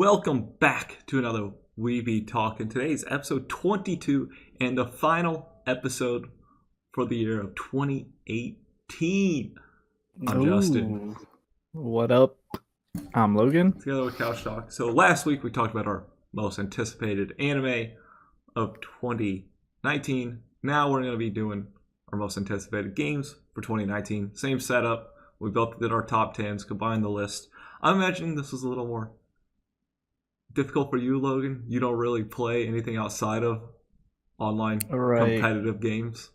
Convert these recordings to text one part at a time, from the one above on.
Welcome back to another We Be Talking. Today's episode 22 and the final episode for the year of 2018. I'm Justin. What up? I'm Logan. Together with Couch Talk. So last week we talked about our most anticipated anime of 2019. Now we're going to be doing our most anticipated games for 2019. Same setup. We both did our top 10s, combined the list. I'm imagining this was a little more difficult for you, Logan. You don't really play anything outside of online competitive games.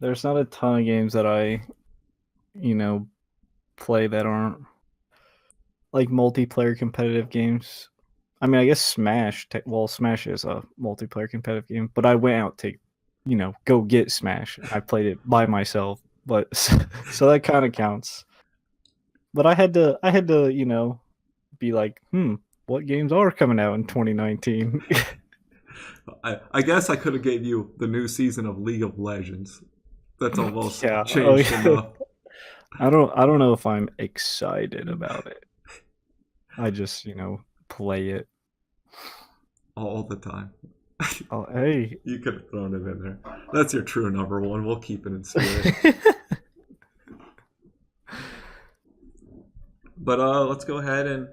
There's not a ton of games that I, play that aren't like multiplayer competitive games. I mean, I guess Smash. Smash is a multiplayer competitive game, but I went out to, go get Smash. I played it by myself, but so that kind of counts. But I had to, be like, what games are coming out in 2019? I guess I could have gave you the new season of League of Legends. That's almost changed enough. I don't know if I'm excited about it. I just, play it all the time. Oh, hey. You could have thrown it in there. That's your true number one. We'll keep it in spirit. But let's go ahead and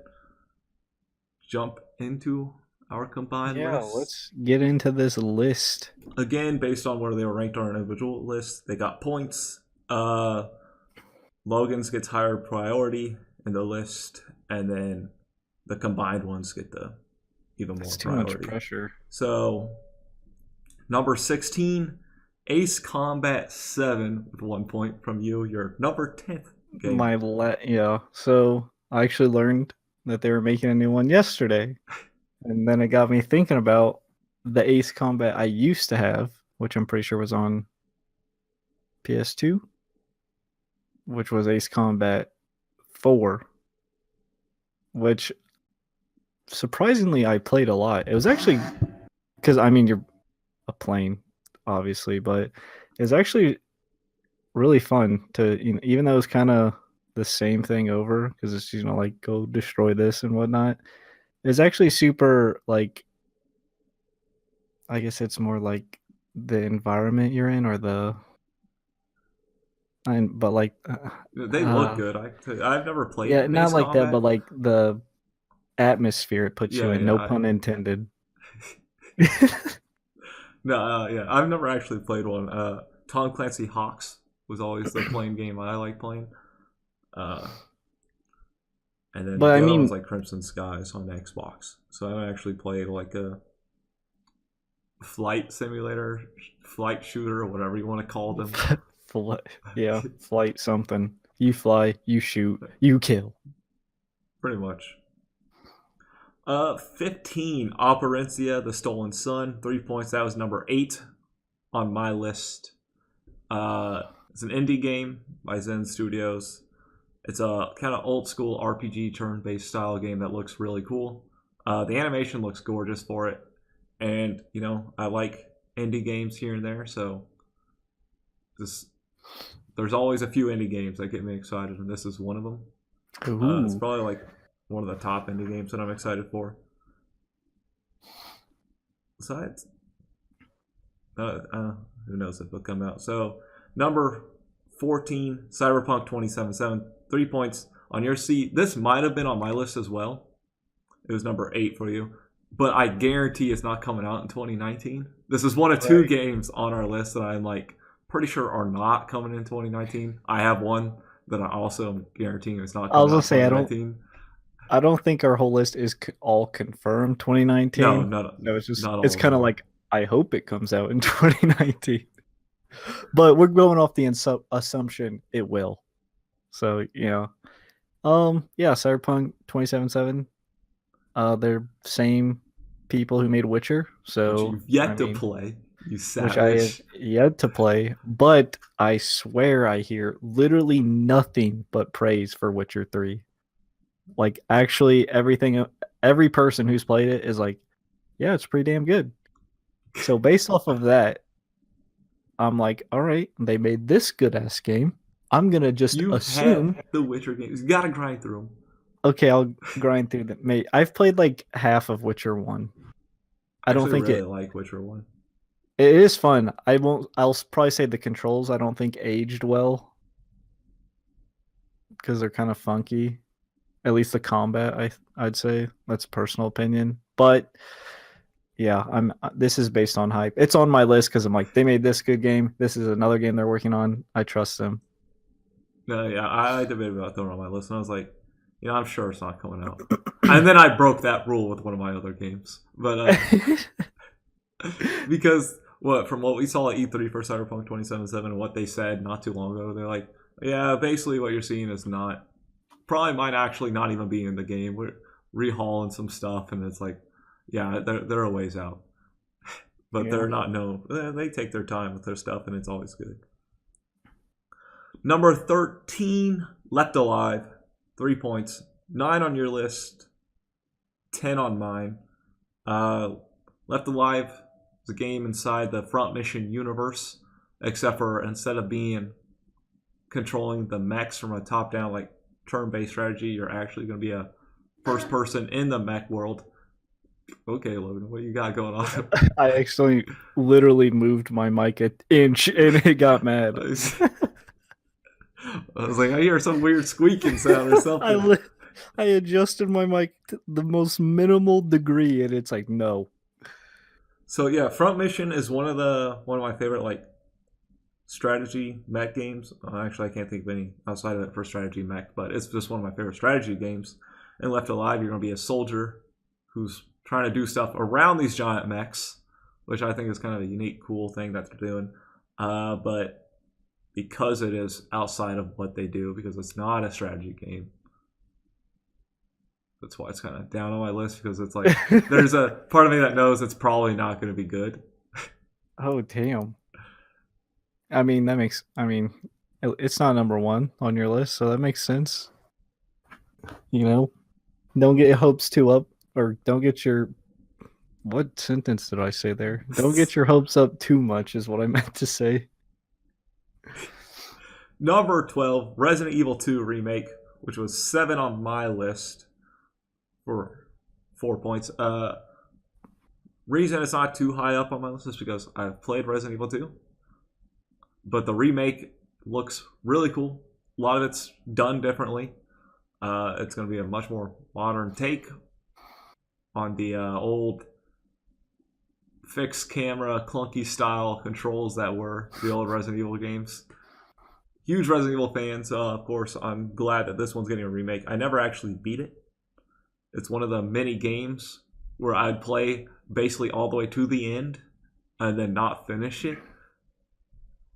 jump into our combined list. Yeah, let's get into this list. Again, based on where they were ranked on our individual lists, they got points. Logan's gets higher priority in the list, and then the combined ones get the even more priority. Too much pressure. So, number 16, Ace Combat 7 with 1 point from you. Your number 10th game. So I actually learned that they were making a new one yesterday, and then it got me thinking about the Ace Combat I used to have, which I'm pretty sure was on PS2, which was Ace Combat 4, which surprisingly I played a lot. It was actually, because I mean you're a plane obviously, but it was actually really fun to, even though it was kind of the same thing over, because it's like go destroy this and whatnot. It's actually super, like, I guess it's more like the environment you're in, or they look good. I've never played. Yeah, not like that, but like the atmosphere it puts you in. No pun intended. No, yeah, I've never actually played one. Tom Clancy Hawks was always the playing game I like playing. And then the other one was like Crimson Skies on the Xbox. So I actually played like a flight simulator, flight shooter, or whatever you want to call them. Flight something. You fly, you shoot, you kill. Pretty much. 15, Operencia, The Stolen Sun, 3 points. That was number 8 on my list. It's an indie game by Zen Studios. It's a kind of old school RPG turn-based style game that looks really cool. The animation looks gorgeous for it. And, I like indie games here and there, so there's always a few indie games that get me excited, and this is one of them. It's probably like one of the top indie games that I'm excited for. Besides, who knows if it'll come out. So, number 14, Cyberpunk 2077, 3 points on your seat. This might have been on my list as well. It was number 8 for you. But I guarantee it's not coming out in 2019. This is one of 2 games on our list that I'm like pretty sure are not coming in 2019. I have one that I also am guaranteeing it's not coming out in 2019. I don't think our whole list is all confirmed 2019. No, it's kind of like, I hope it comes out in 2019. But we're going off the assumption it will. So, Cyberpunk 2077. They're same people who made Witcher. So you've yet to play. You savage. Which I have yet to play, but I swear I hear literally nothing but praise for Witcher 3. Like, actually, every person who's played it is like, yeah, it's pretty damn good. So based off of that, I'm like, all right, they made this good ass game. I'm gonna just assume the Witcher games. You gotta grind through them. Okay, I'll grind through them. Mate, I've played like half of Witcher 1. I I don't actually think really like Witcher 1. it is fun. I'll probably say the controls I don't think aged well because they're kind of funky. At least the combat, I'd say that's a personal opinion. But yeah, I'm. This is based on hype. It's on my list because I'm like, they made this good game. This is another game they're working on. I trust them. No, yeah, I debated about throwing it on my list, and I was like, I'm sure it's not coming out. And then I broke that rule with one of my other games, but because from what we saw at E3 for Cyberpunk 2077 and what they said not too long ago, they're like, yeah, basically what you're seeing is not probably might actually not even be in the game. We're rehauling some stuff, and it's like, yeah, they're a ways out, but Yeah. they're not known. They take their time with their stuff, and it's always good. Number 13, Left Alive, 3 points, 9 on your list, 10 on mine. Left Alive is a game inside the Front Mission universe, except for instead of being controlling the mechs from a top-down like turn-based strategy, you're actually going to be a first person in the mech world. Okay, Logan, what you got going on? I actually literally moved my mic an inch and it got mad. I was like, I hear some weird squeaking sound or something. I adjusted my mic to the most minimal degree, and it's like, no. So yeah, Front Mission is one of my favorite like strategy mech games. Actually, I can't think of any outside of it for strategy mech, but it's just one of my favorite strategy games. And Left Alive, you're going to be a soldier who's trying to do stuff around these giant mechs, which I think is kind of a unique, cool thing that they're doing. But because it is outside of what they do, because it's not a strategy game, that's why it's kind of down on my list, because it's like there's a part of me that knows it's probably not going to be good. Oh, damn. I mean, it's not number one on your list, so that makes sense. Don't get your hopes too up, or don't get your. What sentence did I say there? Don't get your hopes up too much, is what I meant to say. Number 12, Resident Evil 2 Remake, which was 7 on my list for 4 points. Reason it's not too high up on my list is because I've played Resident Evil 2, but the remake looks really cool. A lot of it's done differently. It's going to be a much more modern take on the old fixed camera, clunky style controls that were the old Resident Evil games. Huge Resident Evil fans, of course. I'm glad that this one's getting a remake. I never actually beat it. It's one of the many games where I'd play basically all the way to the end and then not finish it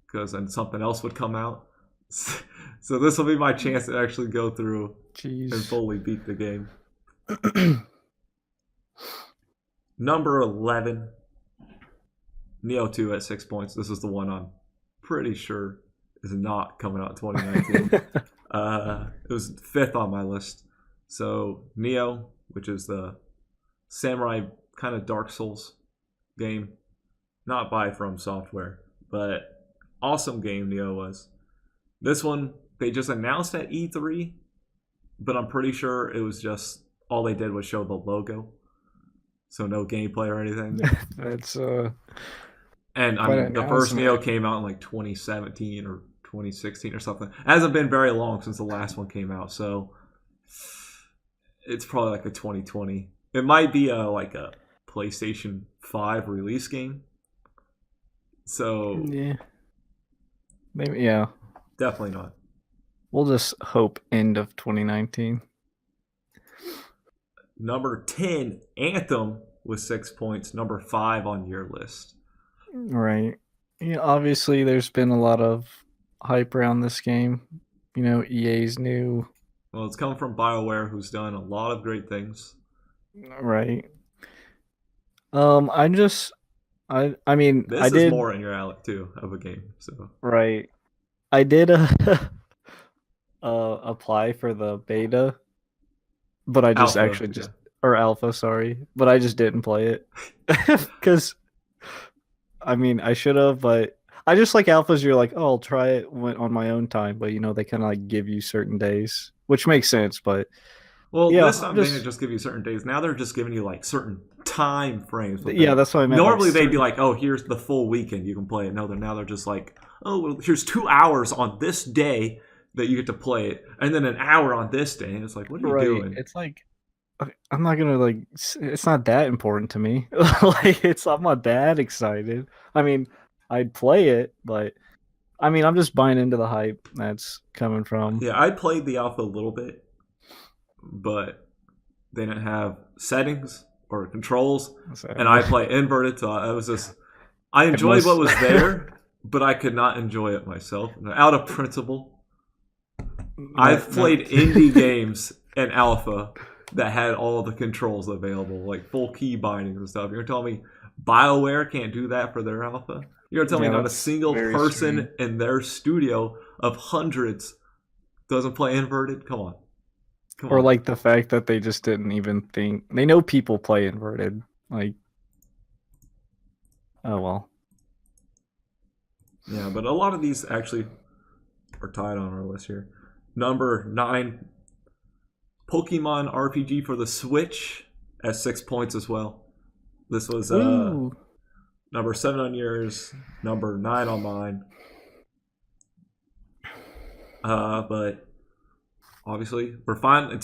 because then something else would come out. So this will be my chance to actually go through and fully beat the game. Number 11, Neo 2 at 6 points. This is the one I'm pretty sure is not coming out in 2019. It was 5th on my list. So Neo, which is the samurai kind of Dark Souls game, not by From Software, but awesome game Neo was. This one, they just announced at E3, but I'm pretty sure it was just all they did was show the logo. So no gameplay or anything. That's and I mean, the first Neo came out in like 2017 or 2016 or something. It hasn't been very long since the last one came out, so it's probably like a 2020. It might be like a PlayStation 5 release game. So yeah, maybe, yeah, definitely not. We'll just hope end of 2019. Number 10, Anthem with 6 points. Number 5 on your list. Right. Yeah, obviously there's been a lot of hype around this game. EA's new. Well, it's come from BioWare, who's done a lot of great things. Right. I mean, this I did is more in your alley too of a game. So right. I did apply for the beta, but I just or alpha, sorry, but I just didn't play it because I mean I should have, but I just like alphas. You're like, oh, I'll try it on my own time, but they kind of like give you certain days, which makes sense. But Well, Yeah, this time they didn't just give you certain days. Now they're just giving you like certain time frames. Yeah, that's what I meant. Normally like, they'd be like, "Oh, here's the full weekend you can play it." No, now they're just like, "Oh, well, here's 2 hours on this day that you get to play it, and then an hour on this day." And it's like, what are you doing? It's like I'm not gonna like. It's not that important to me. I'm not that excited. I mean, I'd play it, but I mean, I'm just buying into the hype that's coming from. Yeah, I played the alpha a little bit, but they didn't have settings or controls, and I play inverted. So I was just, I enjoyed what was there, but I could not enjoy it myself. Out of principle, I've played indie games in alpha that had all the controls available, like full key bindings and stuff. You're telling me BioWare can't do that for their alpha? You're telling me not a single person in their studio of hundreds doesn't play inverted? Come on. Or like the fact that they just didn't even think. They know people play inverted. Like, oh well. Yeah, but a lot of these actually are tied on our list here. Number 9, Pokemon RPG for the Switch at 6 points as well. This was number 7 on yours, number 9 on mine. But obviously, we're fine.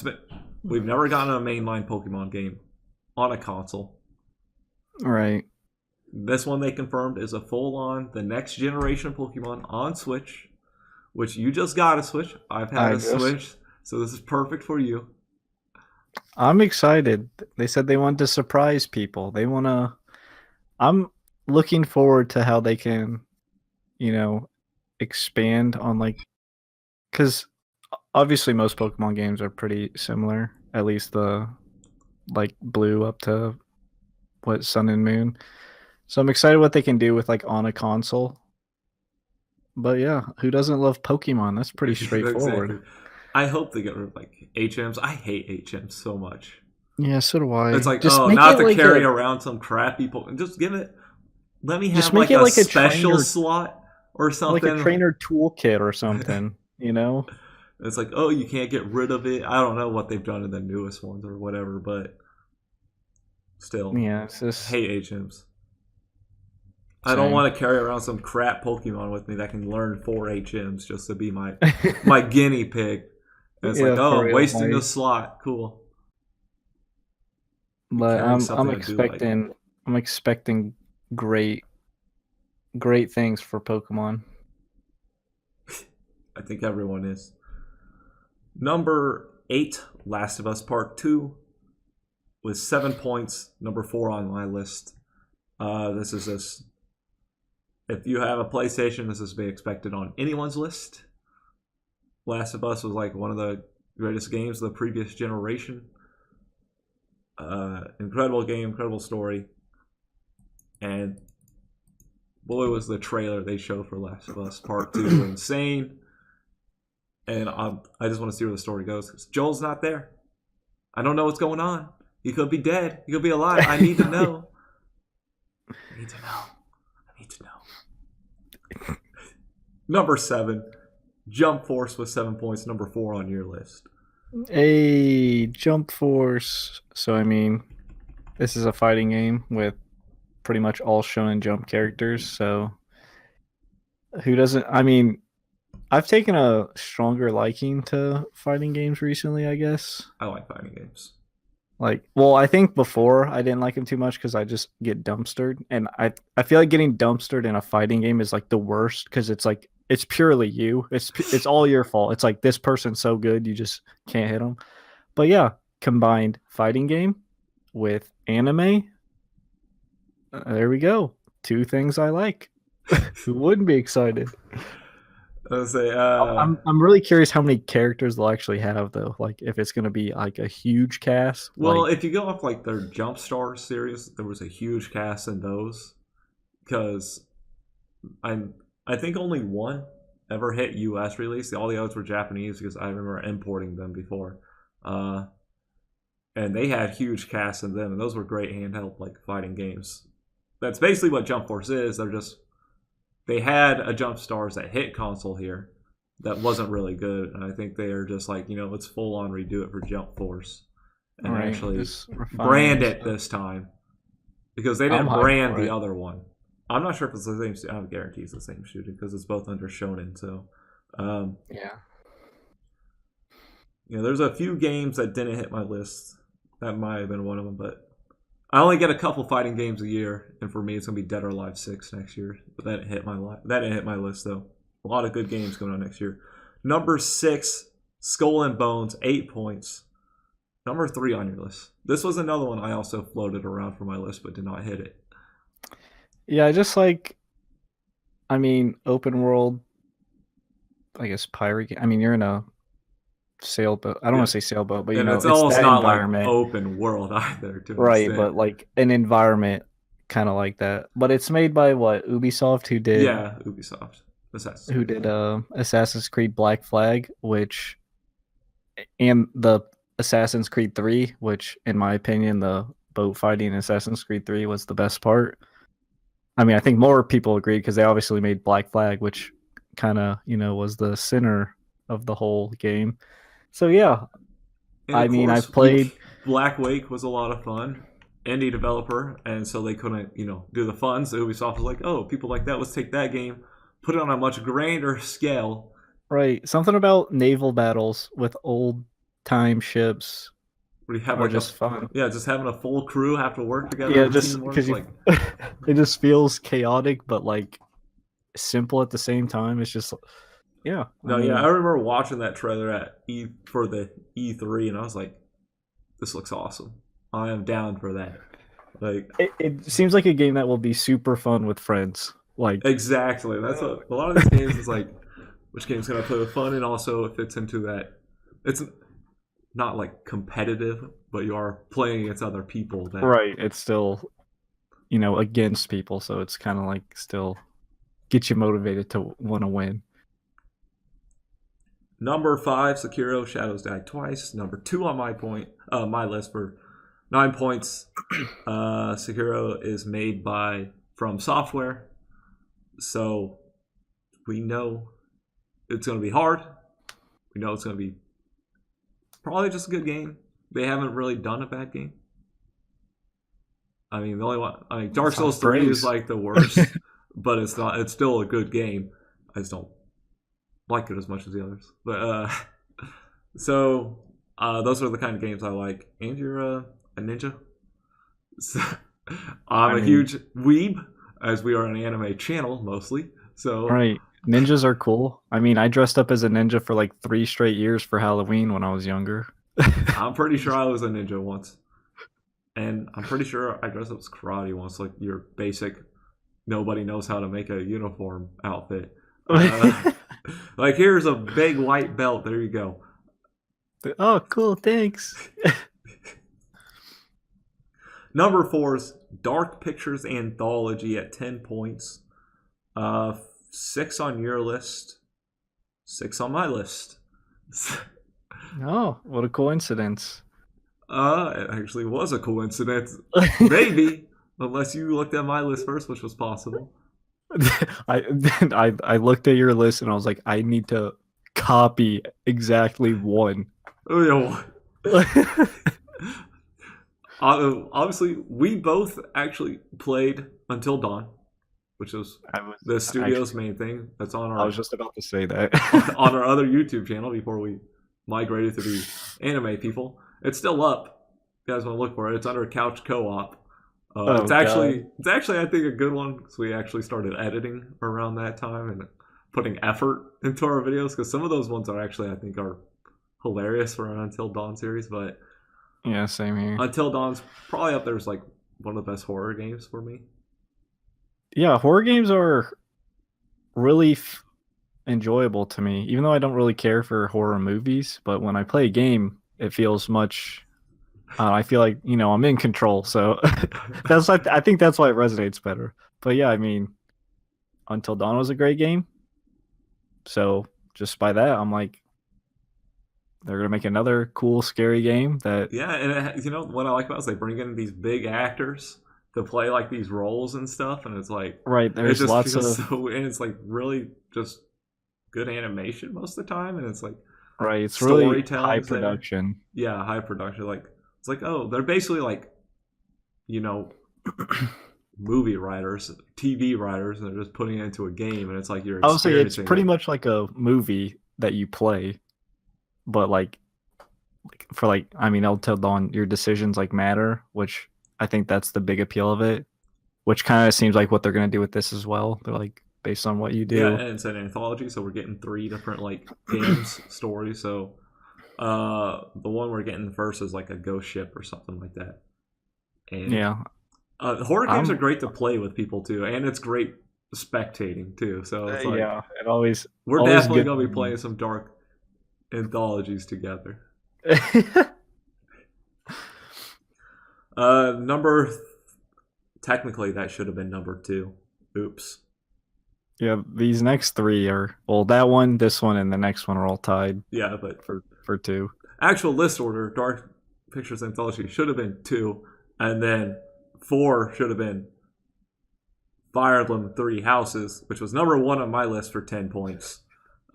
We've never gotten a mainline Pokemon game on a console. Right. This one they confirmed is a full-on, the next generation of Pokemon on Switch, which you just got a Switch. I've had a Switch, so this is perfect for you. I'm excited. They said they want to surprise people. They want to... I'm looking forward to how they can, expand on, like... Because obviously most Pokemon games are pretty similar. At least the, like, Blue up to, Sun and Moon. So I'm excited what they can do with, like, on a console. But yeah, who doesn't love Pokemon? That's pretty straightforward. Exactly. I hope they get rid of, like, HMs. I hate HMs so much. Yeah, so do I. It's like, not to carry around some crappy Pokemon. Just give it... Let me have, like, a special slot or something. Like a trainer toolkit or something, It's like, oh, you can't get rid of it. I don't know what they've done in the newest ones or whatever, but still. Yeah, it's just... I hate HMs. I don't want to carry around some crap Pokemon with me that can learn 4 HMs just to be my guinea pig. And it's like, oh, I'm wasting a slot. Cool. But I'm expecting great things for Pokemon. I think everyone is. Number 8, Last of Us Part 2, with 7 points. Number 4 on my list. This is this. If you have a PlayStation, this is to be expected on anyone's list. Last of Us was like one of the greatest games of the previous generation. Incredible game, incredible story. And boy, was the trailer they showed for Last of Us Part 2 insane. And I just want to see where the story goes. Because Joel's not there. I don't know what's going on. He could be dead. He could be alive. I need to know. I need to know. Number 7, Jump Force with 7 points. Number 4 on your list. Hey, Jump Force. So, I mean, this is a fighting game with pretty much all Shonen Jump characters. So, who doesn't... I mean, I've taken a stronger liking to fighting games recently, I guess. I like fighting games. I think before I didn't like them too much because I just get dumpstered. And I feel like getting dumpstered in a fighting game is like the worst because it's like, it's purely you. It's all your fault. It's like this person's so good, you just can't hit them. But yeah, combined fighting game with anime. There we go. 2 things I like. Who wouldn't be excited? I'm really curious how many characters they'll actually have though. Like if it's gonna be like a huge cast. Well, if you go off like their Jumpstar series, there was a huge cast in those. Because I think only one ever hit US release. All the others were Japanese because I remember importing them before. And they had huge casts in them, and those were great handheld like fighting games. That's basically what Jump Force is. They had a Jump Stars that hit console here. that wasn't really good, and I think they are just like, let's full on redo it for Jump Force and Right, actually just brand refining it stuff. this time because they I'm didn't hyped brand for the it. other one. I'm not sure if it's the same. I guarantee it's the same studio because it's both under Shonen. So, um, Yeah. there's a few games that didn't hit my list. That might have been one of them, but I only get a couple fighting games a year, and for me, it's gonna be Dead or Alive 6 next year. But that didn't hit my list though. A lot of good games going on next year. Number 6, Skull and Bones, 8 points. Number 3 on your list. This was another one I also floated around for my list, but did not hit it. Yeah, I just like, I mean, open world, I guess pirate game. I mean, you're in a sailboat. I don't want to say sailboat, but And it's it's almost that not like environment. open world either, to an Right, extent. but like an environment kind of like that. But it's made by what? Ubisoft, Yeah, Ubisoft. Assassin's Creed. Assassin's Creed Black Flag, which and the Assassin's Creed 3, which in my opinion the boat fighting in Assassin's Creed 3 was the best part. I mean, I think more people agree because they obviously made Black Flag, which kind of, was the center of the whole game. So yeah, And I of mean, I've course, played. Black Wake was a lot of fun. Indie developer, and so they couldn't, do the funds. So Ubisoft was like, oh, people like that, let's take that game, put it on a much grander scale. Right, something about naval battles with old time ships Where you have are like just fun. just having a full crew have to work together Yeah, and just teamwork. because Like, it just feels chaotic, but like simple at the same time. It's just, yeah. I remember watching that trailer for the E3, and I was like, this looks awesome. I am down for that. Like, it seems like a game that will be super fun with friends. Like, exactly. That's what a lot of these games is like. Which game's gonna play with fun, and also it fits into that. It's not like competitive, but you are playing against other people. Right. It's still, against people, so it's kind of like still get you motivated to want to win. Number 5, Sekiro: Shadows Die Twice. Number 2 on my list for 9 points. Sekiro is made by From Software, so we know it's going to be hard. We know it's going to be probably just a good game. They haven't really done a bad game. I mean, the only one, Dark Souls 3 is like the worst, but it's not. It's still a good game. I just don't like it as much as the others. But so those are the kind of games I like. And you're a ninja. So, I'm a huge weeb, as we are an anime channel mostly. So right. Ninjas are cool. I mean, I dressed up as a ninja for like 3 straight years for Halloween when I was younger. I'm pretty sure I was a ninja once. And I'm pretty sure I dressed up as karate once, like your basic, nobody knows how to make a uniform outfit. Like, here's a big white belt. There you go. Oh, cool. Thanks. Number 4 is Dark Pictures Anthology at 10 points. 6 on your list. 6 on my list. Oh, what a coincidence. It actually was a coincidence. Maybe. Unless you looked at my list first, which was possible. I looked at your list and I was like, I need to copy exactly one. Oh, yeah. Obviously, we both actually played Until Dawn, which was the studio's main thing. That's on our. I was just about to say that on our other YouTube channel before we migrated to the anime people. It's still up. You guys want to look for it? It's under Couch Co-op. It's actually I think a good one because we actually started editing around that time and putting effort into our videos because some of those ones are actually I think are hilarious for an Until Dawn series, but yeah, same here. Until Dawn's probably up there as like one of the best horror games for me. Yeah, horror games are really enjoyable to me, even though I don't really care for horror movies. But when I play a game, it feels much. I feel like I'm in control, so I think that's why it resonates better. But yeah, I mean, Until Dawn was a great game. So just by that, I'm like, they're gonna make another cool, scary game. That and what I like about it is they bring in these big actors to play like these roles and stuff, and it's like right. There's lots of and it's like really just good animation most of the time, and it's like Right. It's really high storytelling's there. production. Yeah, high production. Like it's like, oh, they're basically like, you know, movie writers, TV writers, and they're just putting it into a game, and it's like you're I would say it's experiencing pretty it. much like a movie that you play, but like for like I mean, Until Dawn, your decisions like matter, which I think that's the big appeal of it. Which kind of seems like what they're gonna do with this as well. They're like based on what you Yeah, do. and it's an anthology, so we're getting 3 different like games stories. So the one we're getting first is like a ghost ship or something like that. And Yeah, horror games I'm are great to play with people too, and it's great spectating too. So it's like yeah. It always we're always definitely good gonna be for me. playing some dark anthologies together. Technically that should have been number 2. Oops. Yeah, these next 3 are well, that one, this one, and the next one are all tied Yeah, but for 2. actual list order, Dark Pictures Anthology should have been 2, and then 4 should have been Fire Emblem 3 Houses, which was number 1 on my list for 10 points.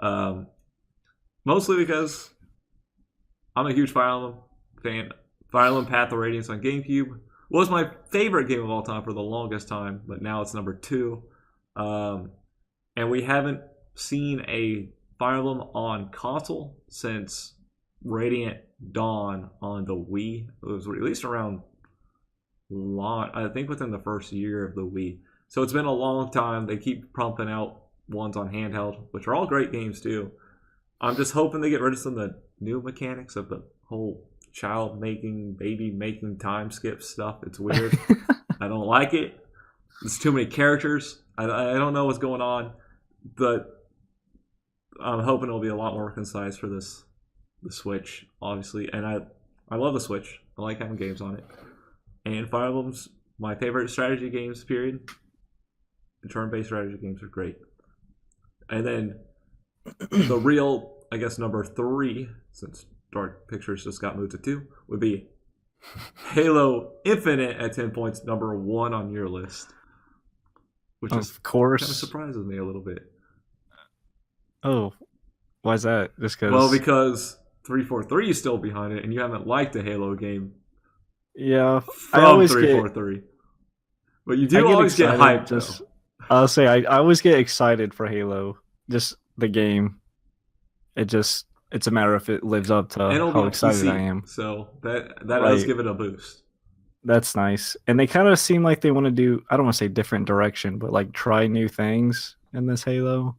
Mostly because I'm a huge Fire Emblem fan. Fire Emblem Path of Radiance on GameCube was my favorite game of all time for the longest time, but now it's number 2. And we haven't seen a Fire Emblem on console since Radiant Dawn on the Wii. It was released around I think within the first year of the Wii. So it's been a long time. They keep pumping out ones on handheld, which are all great games too. I'm just hoping they get rid of some of the new mechanics of the whole child making, baby making time skip stuff. It's weird. I don't like it. There's too many characters. I don't know what's going on, but I'm hoping it'll be a lot more concise for the Switch, obviously. And I love the Switch. I like having games on it. And Fire Emblem's my favorite strategy games, period. The turn-based strategy games are great. And then the real, I guess, number 3, since Dark Pictures just got moved to 2, would be Halo Infinite at 10 points, number 1 on your list. Which Of is course. kind of surprises me a little bit. Oh, why is that? Just because? Well, because 343 is still behind it, and you haven't liked a Halo game yeah, I from always 343. But you I do get always get excited. hyped, Just though. I'll say I always get excited for Halo. Just the game. It's a matter if it lives up to And it'll be how on excited PC, I am. so that does Right. give it a boost. That's nice. And they kind of seem like they want to do, I don't want to say different direction, but like try new things in this Halo.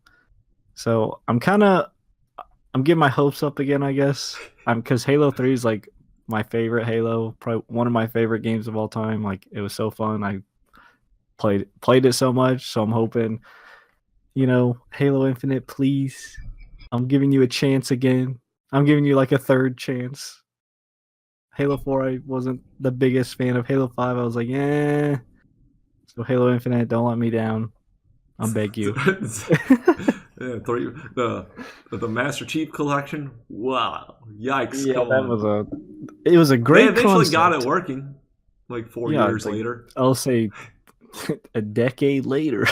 So I'm getting my hopes up again, I guess. Because Halo 3 is like my favorite Halo, probably one of my favorite games of all time. Like it was so fun. I played it so much. So I'm hoping, Halo Infinite, please. I'm giving you a chance again. I'm giving you like a third chance. Halo 4, I wasn't the biggest fan of. Halo 5, I was like, eh. So Halo Infinite, don't let me down. I beg you. Yeah, the Master Chief Collection. Wow, yikes! Yeah, come that on. it was a great They eventually concept. got it working, like 4 years like, later. I'll say a decade later.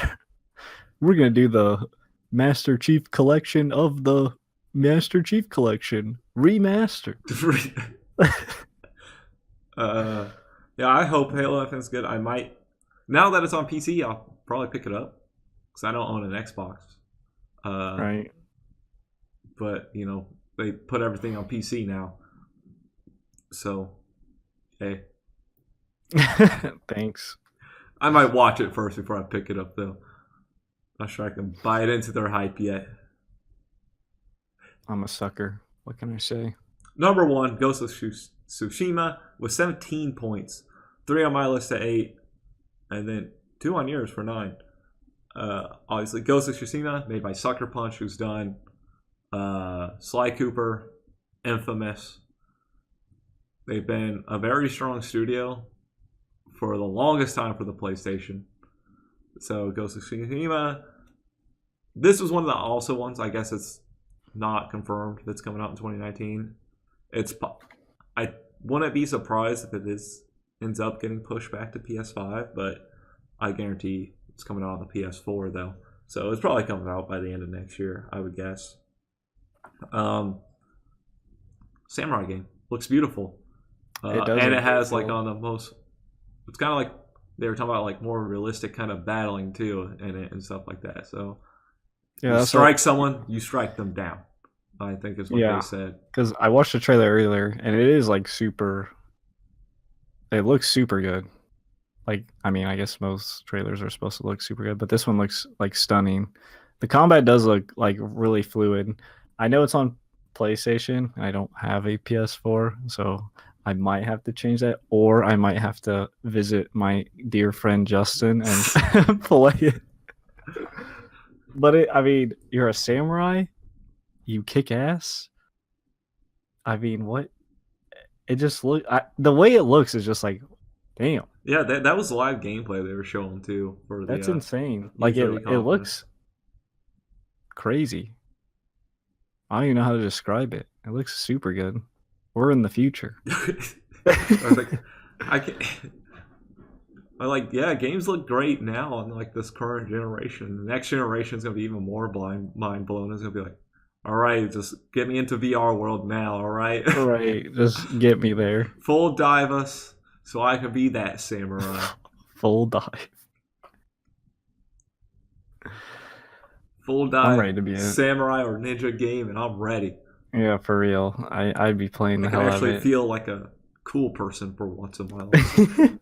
We're going to do the Master Chief Collection of the Master Chief Collection remastered. Yeah, I hope Halo Infinite's good. I might, now that it's on PC, I'll probably pick it up because I don't own an Xbox. Right. But they put everything on PC now, so hey, Thanks. I might watch it first before I pick it up, though. Not sure I can buy it into their hype yet. I'm a sucker. What can I say? Number 1, Ghost of Tsushima with 17 points. 3 on my list at 8. And then 2 on yours for 9. Obviously, Ghost of Tsushima, made by Sucker Punch, who's done Sly Cooper, Infamous. They've been a very strong studio for the longest time for the PlayStation. So Ghost of Tsushima. This was one of the also ones, I guess it's not confirmed, that's coming out in 2019. I wouldn't be surprised if it ends up getting pushed back to PS5, but I guarantee it's coming out on the PS4 though. So it's probably coming out by the end of next year, I would guess. Samurai game looks beautiful, It does and look it has like beautiful. on the most. It's kind of like they were talking about like more realistic kind of battling too in it and stuff like that. So Yeah, you that's strike someone, you strike them down. I think is what they Yeah, said. because I watched the trailer earlier, and it is like super. It looks super good. Like, I mean, I guess most trailers are supposed to look super good, but this one looks like stunning. The combat does look like really fluid. I know it's on PlayStation. I don't have a PS4, so I might have to change that, or I might have to visit my dear friend Justin and play it. But I mean, you're a samurai. You kick ass. I mean, what? It just the way it looks is just like, damn, Yeah, that was live gameplay they were showing too for that's the insane. Like E3 it conference. looks crazy. I don't even know how to describe it. It looks super good. We're in the future. I was like, I can. I like, yeah, games look great now on like this current generation. The next generation is gonna be even more mind blown. It's gonna be like, all right, just get me into VR world now, all right? Right, just get me there. Full dive us so I can be that samurai. Full dive. Full I'm dive ready to be in it. samurai or ninja game, and I'm ready. Yeah, for real. I'd be playing I the can hell out of actually it. feel like a cool person for once in my life.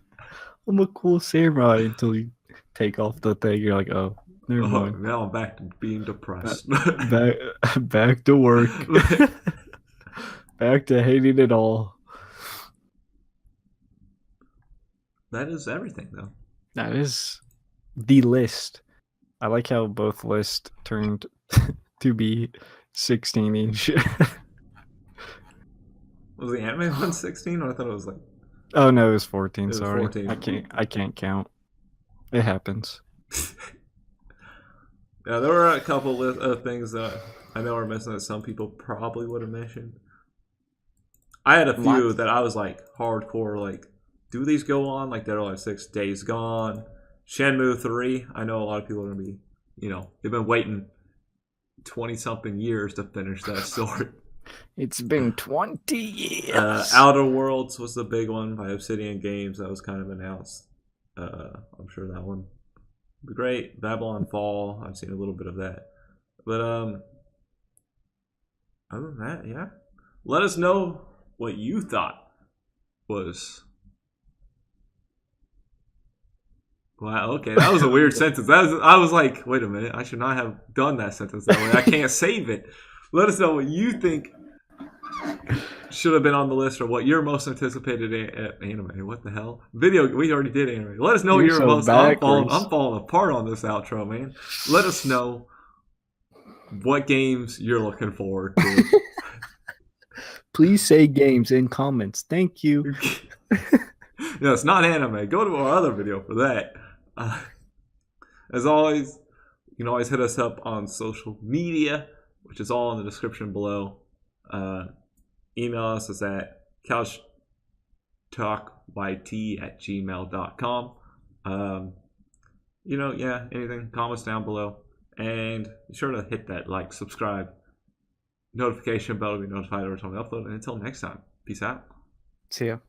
I'm a cool samurai until you take off the thing. You're like, oh, never mind. Now I'm back to being depressed. Back, back to work. Back to hating it all. That is everything, though. That is the list. I like how both lists turned to be 16 inch. Was the anime 116? Or I thought it was like. Oh no, it was 14. It was Sorry, 14. I can't count. It happens. Yeah, there were a couple of things that I know are missing that some people probably would have mentioned. I had a few Lots. that I was like hardcore, like, do these go on? Like, Dead or Alive 6, Days Gone, Shenmue 3. I know a lot of people are going to be, they've been waiting 20 something years to finish that story. It's been 20 years. Outer Worlds was the big one by Obsidian Games that was kind of announced. I'm sure that one would be great. Babylon Fall, I've seen a little bit of that. But other than that, yeah. Let us know what you thought was. Wow, okay, that was a weird sentence. I was like, wait a minute, I should not have done that sentence that way. I can't save it. Let us know what you think should have been on the list, or what your most anticipated anime. What the hell? We already did anime. Let us know what You're your so most. backwards. I'm falling apart on this outro, man. Let us know what games you're looking forward to. Please say games in comments. Thank you. No, it's not anime. Go to our other video for that. As always, you can always hit us up on social media, which is all in the description below. Email us is at couchtalkyt@gmail.com. Anything, comments down below. And be sure to hit that like, subscribe, notification bell to be notified every time we upload. And until next time, peace out. See ya.